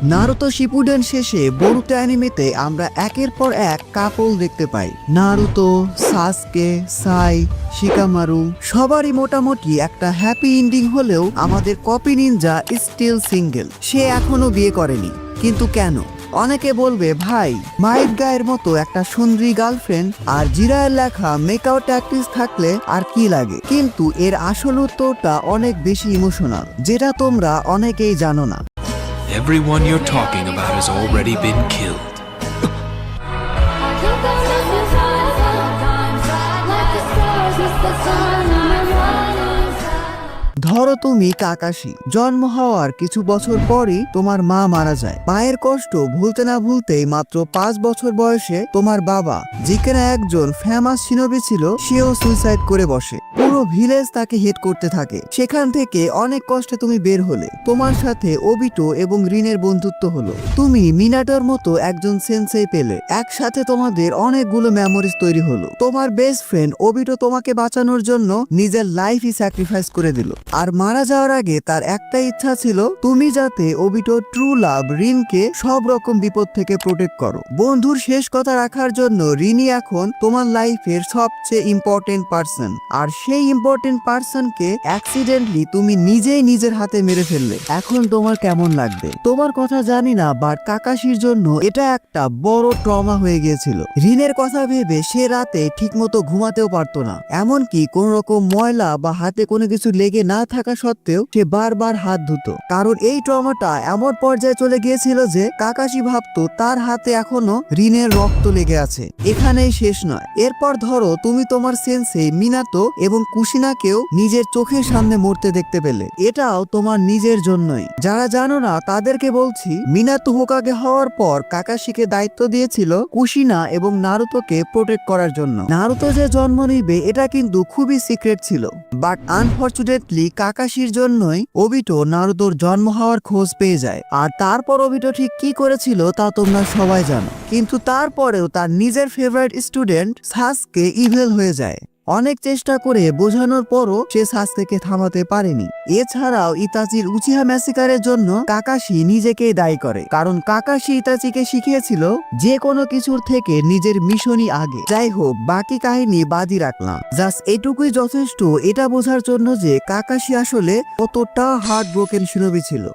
Naruto Shippuden শেষে Boruto অ্যানিমেতে আমরা একের পর এক কাপল দেখতে পাই। নারুতো, সাসকে, সাই, শিকামারু সবারই মোটামুটি একটা হ্যাপি এন্ডিং হলেও আমাদের কপি নিনজা স্টিল সিঙ্গেল। সে এখনো বিয়ে করেনি, কিন্তু কেন? অনেকে বলবে ভাই মাইট গায়ের মতো একটা সুন্দরী গার্লফ্রেন্ড আর জিরায়ের লেখা মেকআউট ট্যাকটিস থাকলে আর কি লাগে। কিন্তু এর আসল উত্তরটা অনেক বেশি ইমোশনাল, যেটা তোমরা অনেকেই জানো না। Everyone you're talking about has already been killed. ধরো তুমি কাকাশি, জন্ম হওয়ার কিছু বছর পরই তোমার মা মারা যায়। মায়ের কষ্ট ভুলতে না ভুলতেই মাত্র 5 বছর বয়সে তোমার বাবা, যে কিনা একজন ফেমাস শিনোবি ছিল, সেও সুইসাইড করে বসে। পুরো ভিলেজ তাকে হেট করতে থাকে। সেখান থেকে অনেক কষ্টে তুমি বের হলে। তোমার সাথে ওবিটো এবং রিনের বন্ধুত্ব হলো। তুমি মিনাটোর মতো একজন সেন্সেই পেলে। একসাথে তোমাদের অনেকগুলো মেমোরিজ তৈরি হলো। তোমার বেস্ট ফ্রেন্ড ওবিটো তোমাকে বাঁচানোর জন্য নিজের লাইফই স্যাক্রিফাইস করে দিল। আর মারা যাওয়ার আগে তার একটা ইচ্ছা ছিল, তুমি যাতে ওবিটোর ট্রু লাভ রিনকে সব রকম বিপদ থেকে প্রোটেক্ট করো। বন্ধুর শেষ কথা রাখার জন্য রিনি এখন তোমার লাইফের সবচেয়ে ইম্পর্টেন্ট পার্সন। আর সেই ইম্পর্টেন্ট পার্সনকে অ্যাক্সিডেন্টলি তুমি নিজেই নিজের হাতে মেরে ফেললে। এখন তোমার কেমন লাগবে? তোমার কথা জানি না, বাট কাকাশির জন্য এটা একটা বড় ট্রমা হয়ে গিয়েছিল। রিনের কথা ভেবে সে রাতে ঠিকমতো ঘুমাতেও পারতো না। এমনকি কোন রকম ময়লা বা হাতে কোনো কিছু লেগে না থাকা সত্ত্বেও সে বারবার হাত ধুতো। কারণ এই ট্রমাটা এমন পর্যায়ে চলে গিয়েছিল যে কাকাশি ভাবতো তার হাতে এখনো রিনের রক্ত লেগে আছে। এখানেই শেষ নয়। এরপর ধরো তুমি তোমার সেন্সে মিনাতো এবং কুশিনাকেও নিজের চোখের সামনে মরতে দেখতে পেলে। এটাও তোমার নিজের জন্যই। যারা জানো না তাদেরকে বলছি, মিনাতো হোকাগে হওয়ার পর কাকাশিকে দায়িত্ব দিয়েছিল কুশিনা এবং নারুতোকে প্রোটেক্ট করার জন্য। নারুতো যে জন্ম নিবে এটা কিন্তু খুবই সিক্রেট ছিল। বাট আনফরচুনেটলি কাকাশির জন্যই ওবিটো নারুতোর জন্ম হওয়ার খোঁজ পেয়ে যায়। আর তারপর ওবিটো ঠিক কি করেছিল তা তোমরা সবাই জানো। কিন্তু তারপরেও তার নিজের ফেভারিট স্টুডেন্ট সাসকে ইভিল হয়ে যায়। অনেক চেষ্টা করে বোঝানোর পরও সে সাসকেকে থামাতে পারেনি। এছাড়াও ইতাচির উচিহা ম্যাসিকারের জন্য কাকাশি নিজেকেই দায়ী করে, কারণ কাকাশি ইতাচিকে শিখিয়েছিল যে কোনো কিছুর থেকে নিজের মিশনই আগে। যাই হোক, বাকি কাহিনী বাদই রাখলাম। জাস্ট এটুকুই যথেষ্ট এটা বোঝার জন্য যে কাকাশি আসলে কতটা হার্ট ব্রোকেন শিনোবি ছিল।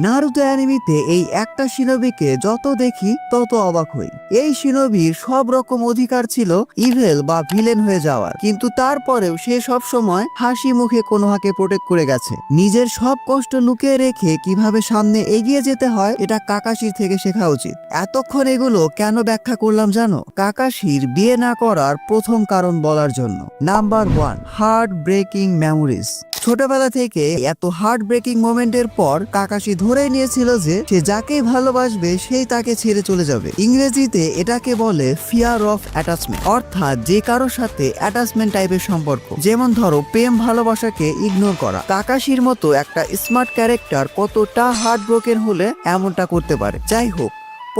নারুতো অ্যানিমিতে এই একটা শিনোবিকে যত দেখি তত অবাক হই। এই শিনোবির সব রকম অধিকার ছিল ইভেল বা ভিলেন হয়ে যাওয়ার, কিন্তু তারপরেও সে সব সময় হাসি মুখে কোনোহাকে প্রোটেক্ট করে গেছে। নিজের সব কষ্ট লুকিয়ে রেখে কিভাবে সামনে এগিয়ে যেতে হয় এটা কাকাশির থেকে শেখা উচিত। এতক্ষণ এগুলো কেন ব্যাখ্যা করলাম জানো? কাকাশির বিয়ে না করার প্রথম কারণ বলার জন্য। Number 1, heart breaking memories. ছোটবেলা থেকে এত হার্ট ব্রেকিং মোমেন্টের পর কাকাশি ধরে নিয়েছিল যে সে যাকেই ভালোবাসবে সেই তাকে ছেড়ে চলে যাবে। ইংরেজিতে এটাকে বলে ফিয়ার অফ অ্যাটাচমেন্ট, অর্থাৎ যে কারোর সাথে অ্যাটাচমেন্ট টাইপের সম্পর্ক। যেমন ধরো প্রেম ভালোবাসাকে ইগনোর করা। কাকাশির মতো একটা স্মার্ট ক্যারেক্টার কতটা হার্ট ব্রোকেন হলে এমনটা করতে পারে। যাই হোক,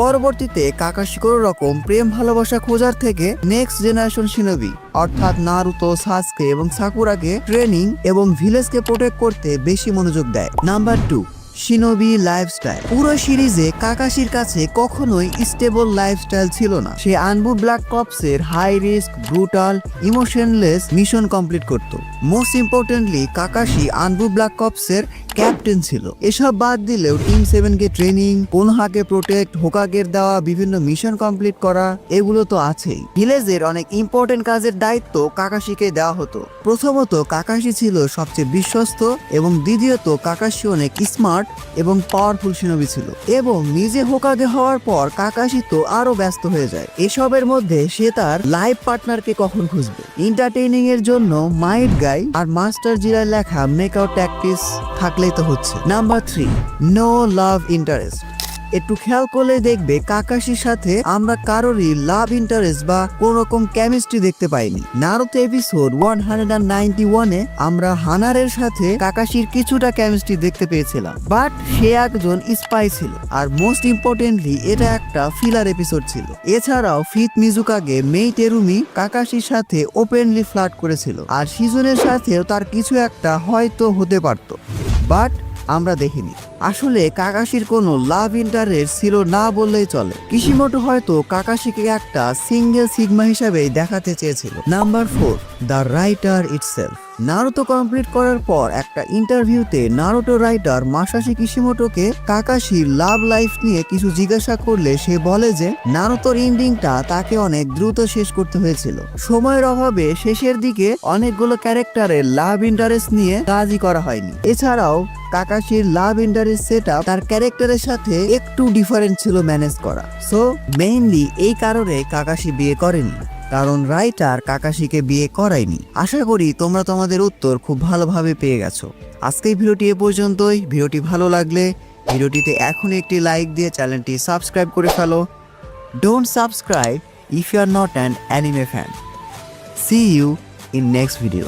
পরবর্তীতে কাকাশি কোনো রকম প্রেম ভালোবাসা খোঁজার থেকে নেক্সট জেনারেশন শিনোবি অর্থাৎ নারুতো, সাসকে এবং সাকুরাকে ট্রেনিং এবং ভিলেজকে প্রোটেক্ট করতে বেশি মনোযোগ দেয়। Number 2, shinobi lifestyle. পুরো সিরিজে কাকাশির কাছে কখনোই স্টেবল লাইফস্টাইল ছিল না। সে আনবু ব্ল্যাক কপসের high risk, brutal, emotionless mission complete করত। Most importantly Kakashi Anbu black কপসের ক্যাপ্টেন ছিল। এসব বাদ দিলেও টিম 7কে ট্রেনিং, কোনোহাকে প্রোটেক্ট, হোকাগের দেওয়া বিভিন্ন মিশন কমপ্লিট করা, এগুলো তো আছেই। ভিলেজের অনেক ইম্পর্টেন্ট কাজের দায়িত্ব কাকাশিকে দেওয়া হতো। প্রথমত কাকাশি ছিল সবচেয়ে বিশ্বস্ত এবং দ্বিতীয়ত কাকাশি অনেক স্মার্ট এবং পাওয়ারফুল শিনোবি ছিল। এবং নিজে হোকাগে হওয়ার পর কাকাশি তো আরো ব্যস্ত হয়ে যায়। এসবের মধ্যে সে তার লাইফ পার্টনারকে কখন খুঁজবে? এন্টারটেইনিং এর জন্য মাইট গাই আর মাস্টার জিরার লেখা মেকআউট ট্যাকটিস থাকলেই তো হচ্ছে। Number 3, no love interest. একটু খেয়াল করলে দেখবে কাকাশির সাথে আমরা কারোরই লাভ ইন্টারেস্ট বা কোন রকম কেমিস্ট্রি দেখতে পাইনি। নারুতো এপিসোড 191-এ আমরা হানারের সাথে কাকাশির কিছুটা কেমিস্ট্রি দেখতে পেয়েছিলাম, বাট সে একজন স্পাই ছিল। আর মোস্ট ইম্পর্টেন্টলি এটা একটা ফিলার এপিসোড ছিল। এছাড়াও ফিথ মিজুকাগে মেই টেরুমি কাকাশির সাথে ওপেনলি ফ্লার্ট করেছিল, আর শিজুনের সাথেও তার কিছু একটা হয়তো হতে পারত। বাট আমরা দেখিনি। আসলে কাকাশির কোনো লাভ ইন্টারেস্ট ছিল না বললেই চলে। কিশিমোটো হয়তো কাকাশিকে একটা সিঙ্গেল সিগমা হিসাবেই দেখাতে চেয়েছিল। Number 4, the writer itself. Naruto complete করার পর একটা ইন্টারভিউতে নারুতো রাইটার মাসাশি কিশিমোটোকে কাকাশির লাভ লাইফ নিয়ে কিছু জিজ্ঞাসা করলে সে বলে যে নারুতোর এন্ডিংটা তাকে অনেক দ্রুত শেষ করতে হয়েছিল। সময়ের অভাবে শেষের দিকে অনেকগুলো ক্যারেক্টারের লাভ ইন্টারেস্ট নিয়ে কাজই করা হয়নি। এছাড়াও কাকাশির লাভ ইন্টারেস্ট সেটআপ তার ক্যারেক্টারের সাথে একটু ডিফারেন্ট ছিল ম্যানেজ করা। সো মেইনলি এই কারণে কাকাশি বিয়ে করেনি, কারণ রাইটার কাকাশিকে বিয়ে করায়নি। আশা করি তোমরা তোমাদের উত্তর খুব ভালোভাবে পেয়ে গেছো। আজকের ভিডিওটি এ পর্যন্তই। ভিডিওটি ভালো লাগলে ভিডিওটিতে এখন একটি লাইক দিয়ে চ্যানেলটি সাবস্ক্রাইব করে ফেলো। Don't subscribe if you are not an anime fan. See you in next video.